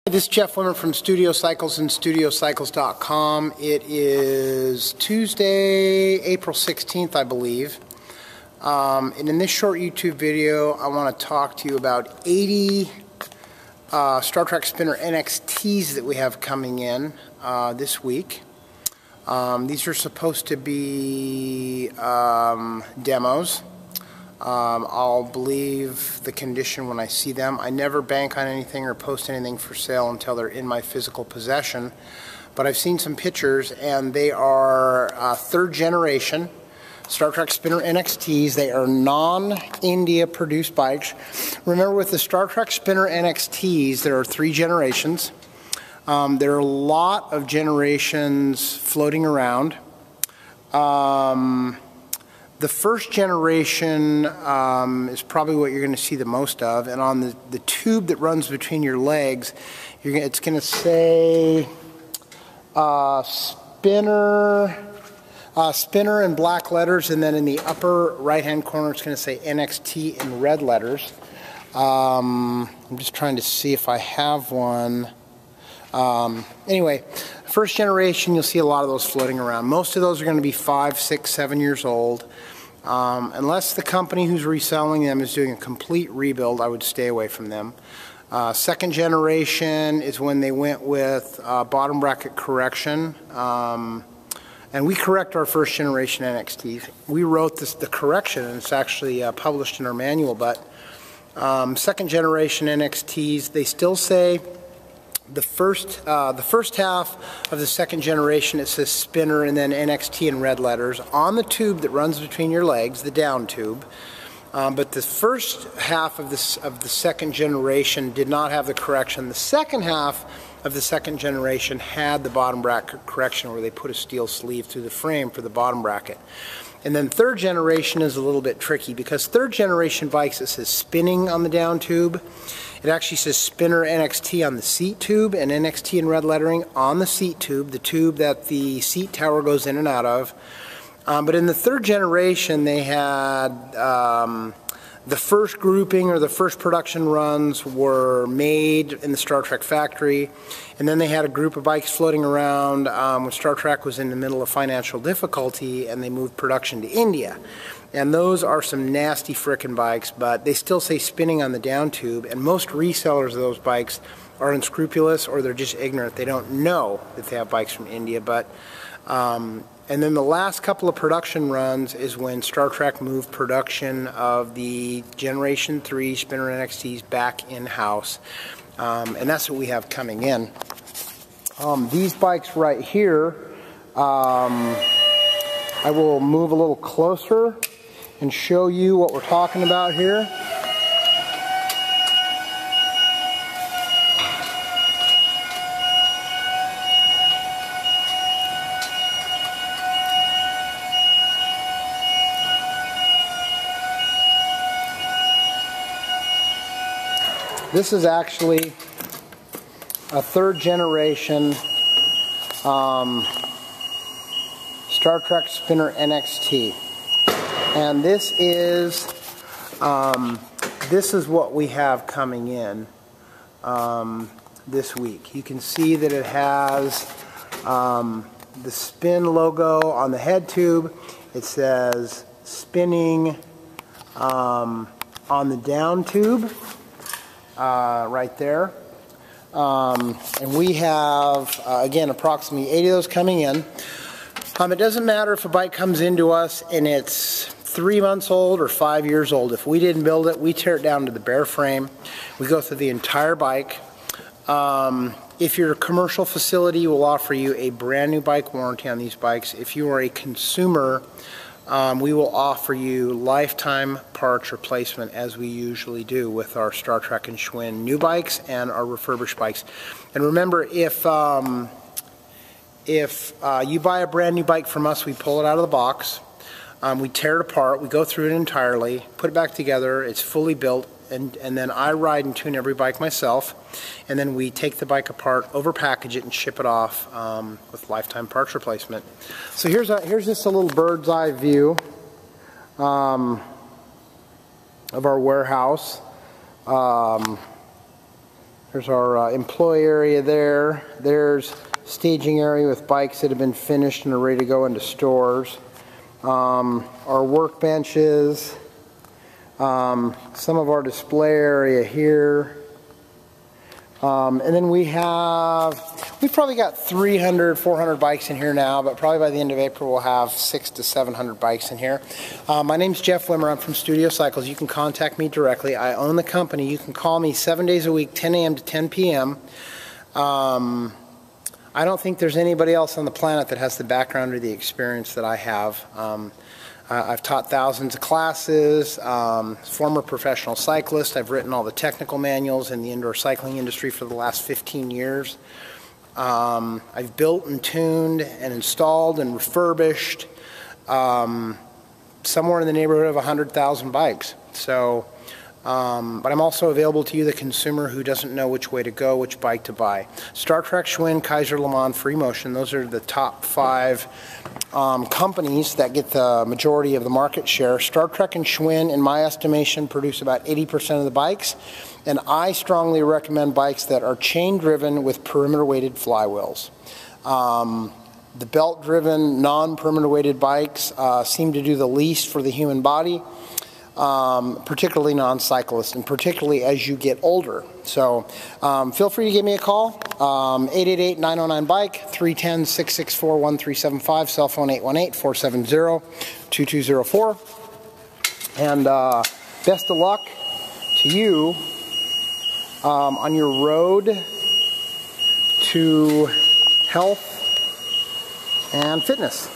This is Jeff Wimmer from Studio Cycles and StudioCycles.com. It is Tuesday, April 16th, I believe. And in this short YouTube video, I want to talk to you about 80 Star Trac Spinner NXTs that we have coming in this week. These are supposed to be demos. I'll believe the condition when I see them. I never bank on anything or post anything for sale until they're in my physical possession. But I've seen some pictures, and they are third generation Star Trac Spinner NXTs. They are non-India produced bikes. Remember, with the Star Trac Spinner NXTs, there are 3 generations. There are a lot of generations floating around. The first generation is probably what you're going to see the most of, and on the tube that runs between your legs, it's going to say Spinner in black letters, and then in the upper right-hand corner it's going to say NXT in red letters. I'm just trying to see if I have one. Anyway, first generation, you'll see a lot of those floating around. Most of those are going to be 5, 6, 7 years old. Unless the company who's reselling them is doing a complete rebuild, I would stay away from them. Second generation is when they went with bottom bracket correction. And we correct our first generation NXTs. We wrote the correction, and it's actually published in our manual. But second generation NXTs, they still say the first half of the second generation, it says Spinner and then NXT in red letters on the tube that runs between your legs, the down tube. But the first half of the second generation did not have the correction. The second half of the second generation had the bottom bracket correction, where they put a steel sleeve through the frame for the bottom bracket. And then third generation is a little bit tricky, because third generation bikes, it says spinning on the down tube. It actually says Spinner NXT on the seat tube, and NXT in red lettering on the seat tube, the tube that the seat tower goes in and out of. But in the third generation, they had the first grouping, or the first production runs, were made in the Star Trac factory, and then they had a group of bikes floating around when Star Trac was in the middle of financial difficulty, and they moved production to India. And those are some nasty frickin' bikes, but they still say spinning on the down tube, and most resellers of those bikes are unscrupulous, or they're just ignorant. They don't know that they have bikes from India. But and then the last couple of production runs is when Star Trac moved production of the Generation 3 Spinner NXTs back in-house. And that's what we have coming in. These bikes right here, I will move a little closer and show you what we're talking about here. This is actually a third generation Star Trac Spinner NXT, and this is what we have coming in this week. You can see that it has the spin logo on the head tube. It says spinning on the down tube right there. And we have, again, approximately 80 of those coming in. It doesn't matter if a bike comes into us and it's 3 months old or 5 years old. If we didn't build it, we tear it down to the bare frame. We go through the entire bike. If you're a commercial facility, we'll offer you a brand new bike warranty on these bikes. If you are a consumer, we will offer you lifetime parts replacement, as we usually do with our Star Trac and Schwinn new bikes and our refurbished bikes. And remember, if you buy a brand new bike from us, we pull it out of the box, we tear it apart, we go through it entirely, put it back together, it's fully built, and then I ride and tune every bike myself, and then we take the bike apart, overpackage it, and ship it off with lifetime parts replacement. So here's just a little bird's eye view of our warehouse. There's our employee area there. There's staging area with bikes that have been finished and are ready to go into stores. Our workbenches. Some of our display area here. And then we've probably got 300, 400 bikes in here now, but probably by the end of April we'll have 600 to 700 bikes in here. My name's Jeff Wimmer. I'm from Studio Cycles. You can contact me directly. I own the company. You can call me 7 days a week, 10 a.m. to 10 p.m. I don't think there's anybody else on the planet that has the background or the experience that I have. I've taught thousands of classes, former professional cyclist. I've written all the technical manuals in the indoor cycling industry for the last 15 years. I've built and tuned and installed and refurbished somewhere in the neighborhood of 100,000 bikes. So, but I'm also available to you, the consumer who doesn't know which way to go, which bike to buy. Star Trac, Schwinn, Kaiser, Le Mans, Free Motion, those are the top 5 companies that get the majority of the market share. Star Trac and Schwinn, in my estimation, produce about 80% of the bikes, and I strongly recommend bikes that are chain-driven with perimeter-weighted flywheels. The belt-driven, non-perimeter-weighted bikes seem to do the least for the human body, particularly non-cyclists, and particularly as you get older. So feel free to give me a call, 888-909-BIKE, 310-664-1375, cell phone 818-470-2204. And best of luck to you on your road to health and fitness.